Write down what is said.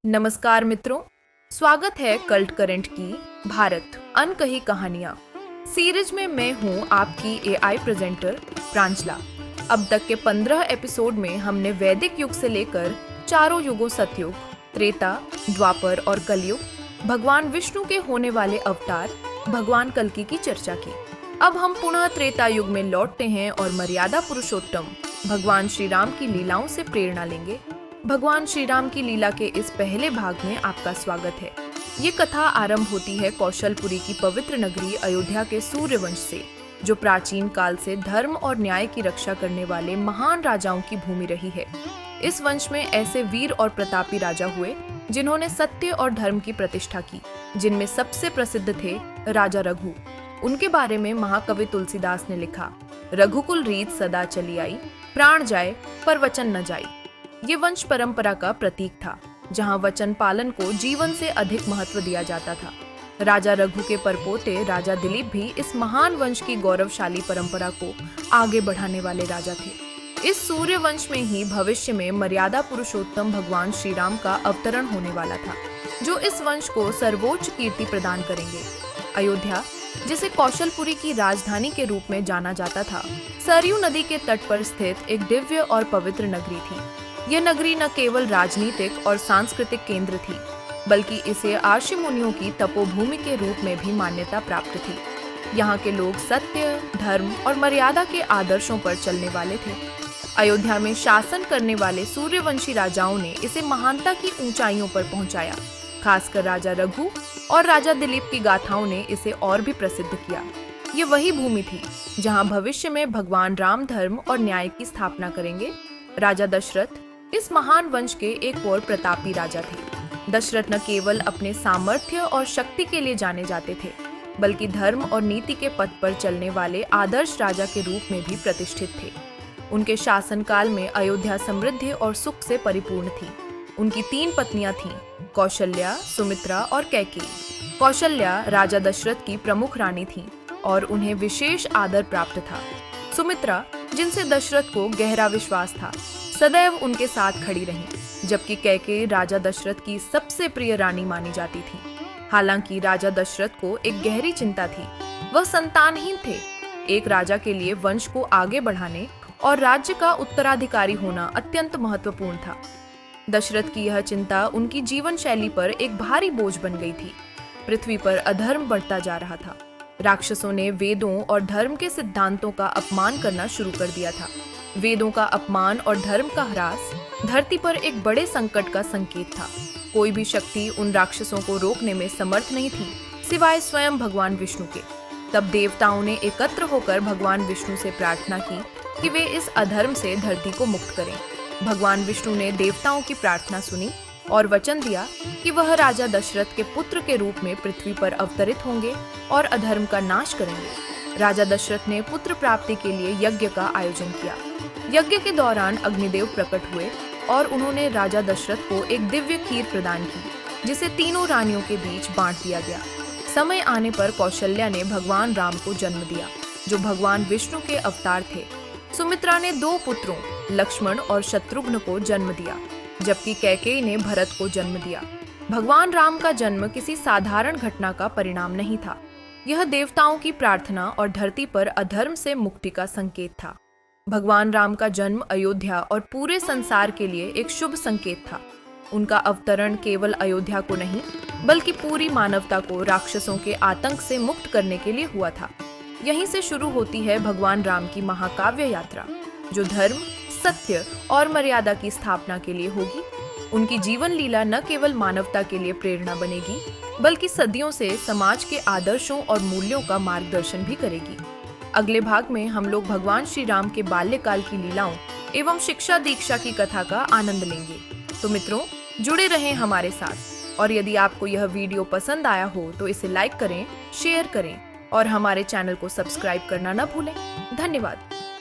नमस्कार मित्रों, स्वागत है कल्ट करंट की भारत अनकही कहानियाँ सीरीज में। मैं हूँ आपकी एआई प्रेजेंटर प्रांजला। अब तक के 15 एपिसोड में हमने वैदिक युग से लेकर चारों युगों सतयुग, त्रेता, द्वापर और कलयुग, भगवान विष्णु के होने वाले अवतार भगवान कल्कि की चर्चा की। अब हम पुनः त्रेता युग में लौटते हैं और मर्यादा पुरुषोत्तम भगवान श्री राम की लीलाओं से प्रेरणा लेंगे। भगवान श्री राम की लीला के इस पहले भाग में आपका स्वागत है। ये कथा आरंभ होती है कौशलपुरी की पवित्र नगरी अयोध्या के सूर्यवंश से, जो प्राचीन काल से धर्म और न्याय की रक्षा करने वाले महान राजाओं की भूमि रही है। इस वंश में ऐसे वीर और प्रतापी राजा हुए जिन्होंने सत्य और धर्म की प्रतिष्ठा की, जिनमें सबसे प्रसिद्ध थे राजा रघु। उनके बारे में महाकवि तुलसीदास ने लिखा, रघुकुल रीत सदा चली आई, प्राण जाए पर वचन न जाई। ये वंश परंपरा का प्रतीक था, जहां वचन पालन को जीवन से अधिक महत्व दिया जाता था। राजा रघु के परपोते राजा दिलीप भी इस महान वंश की गौरवशाली परंपरा को आगे बढ़ाने वाले राजा थे। इस सूर्य वंश में ही भविष्य में मर्यादा पुरुषोत्तम भगवान श्री राम का अवतरण होने वाला था, जो इस वंश को सर्वोच्च कीर्ति प्रदान करेंगे। अयोध्या, जिसे कौशलपुरी की राजधानी के रूप में जाना जाता था, सरयू नदी के तट पर स्थित एक दिव्य और पवित्र नगरी थी। यह नगरी न केवल राजनीतिक और सांस्कृतिक केंद्र थी, बल्कि इसे आर्षि मुनियों की तपोभूमि के रूप में भी मान्यता प्राप्त थी। यहाँ के लोग सत्य, धर्म और मर्यादा के आदर्शों पर चलने वाले थे। अयोध्या में शासन करने वाले सूर्यवंशी राजाओं ने इसे महानता की ऊंचाइयों पर पहुंचाया। खासकर राजा रघु और राजा दिलीप की गाथाओं ने इसे और भी प्रसिद्ध किया। ये वही भूमि थी जहाँ भविष्य में भगवान राम धर्म और न्याय की स्थापना करेंगे। राजा दशरथ इस महान वंश के एक और प्रतापी राजा थे। दशरथ न केवल अपने सामर्थ्य और शक्ति के लिए जाने जाते थे, बल्कि धर्म और नीति के पथ पर चलने वाले आदर्श राजा के रूप में भी प्रतिष्ठित थे। उनके शासनकाल में अयोध्या समृद्धि और सुख से परिपूर्ण थी। उनकी 3 पत्नियां थीं, कौशल्या, सुमित्रा और कैकेयी। कौशल्या राजा दशरथ की प्रमुख रानी थीं और उन्हें विशेष आदर प्राप्त था। सुमित्रा, जिनसे दशरथ को गहरा विश्वास था, सदैव उनके साथ खड़ी रहीं, जबकि कैकेयी राजा दशरथ की सबसे प्रिय रानी मानी जाती थी। हालांकि राजा दशरथ को एक गहरी चिंता थी। वह संतानहीन थे। एक राजा के लिए वंश को आगे बढ़ाने और राज्य का उत्तराधिकारी होना अत्यंत महत्वपूर्ण था। दशरथ की यह चिंता उनकी जीवन शैली पर एक भारी बोझ बन गई थी। पृथ्वी पर अधर्म बढ़ता जा रहा था। राक्षसों ने वेदों और धर्म के सिद्धांतों का अपमान करना शुरू कर दिया था। वेदों का अपमान और धर्म का ह्रास धरती पर एक बड़े संकट का संकेत था। कोई भी शक्ति उन राक्षसों को रोकने में समर्थ नहीं थी, सिवाय स्वयं भगवान विष्णु के। तब देवताओं ने एकत्र होकर भगवान विष्णु से प्रार्थना की कि वे इस अधर्म से धरती को मुक्त करें। भगवान विष्णु ने देवताओं की प्रार्थना सुनी और वचन दिया कि वह राजा दशरथ के पुत्र के रूप में पृथ्वी पर अवतरित होंगे और अधर्म का नाश करेंगे। राजा दशरथ ने पुत्र प्राप्ति के लिए यज्ञ का आयोजन किया। यज्ञ के दौरान अग्निदेव प्रकट हुए और उन्होंने राजा दशरथ को एक दिव्य खीर प्रदान की, जिसे तीनों रानियों के बीच बांट दिया गया। समय आने पर कौशल्या ने भगवान राम को जन्म दिया, जो भगवान विष्णु के अवतार थे। सुमित्रा ने 2 पुत्रों, लक्ष्मण और शत्रुघ्न को जन्म दिया, जबकि कैकेयी ने भरत को जन्म दिया। भगवान राम का जन्म किसी साधारण घटना का परिणाम नहीं था। यह देवताओं की प्रार्थना और धरती पर अधर्म से मुक्ति का संकेत था। भगवान राम का जन्म अयोध्या और पूरे संसार के लिए एक शुभ संकेत था। उनका अवतरण केवल अयोध्या को नहीं, बल्कि पूरी मानवता को राक्षसों के आतंक से मुक्त करने के लिए हुआ था। यहीं से शुरू होती है भगवान राम की महाकाव्य यात्रा, जो धर्म, सत्य और मर्यादा की स्थापना के लिए होगी। उनकी जीवन लीला न केवल मानवता के लिए प्रेरणा बनेगी, बल्कि सदियों से समाज के आदर्शों और मूल्यों का मार्गदर्शन भी करेगी। अगले भाग में हम लोग भगवान श्री राम के बाल्यकाल की लीलाओं एवं शिक्षा दीक्षा की कथा का आनंद लेंगे। तो मित्रों, जुड़े रहें हमारे साथ, और यदि आपको यह वीडियो पसंद आया हो तो इसे लाइक करें, शेयर करें और हमारे चैनल को सब्सक्राइब करना न भूलें। धन्यवाद।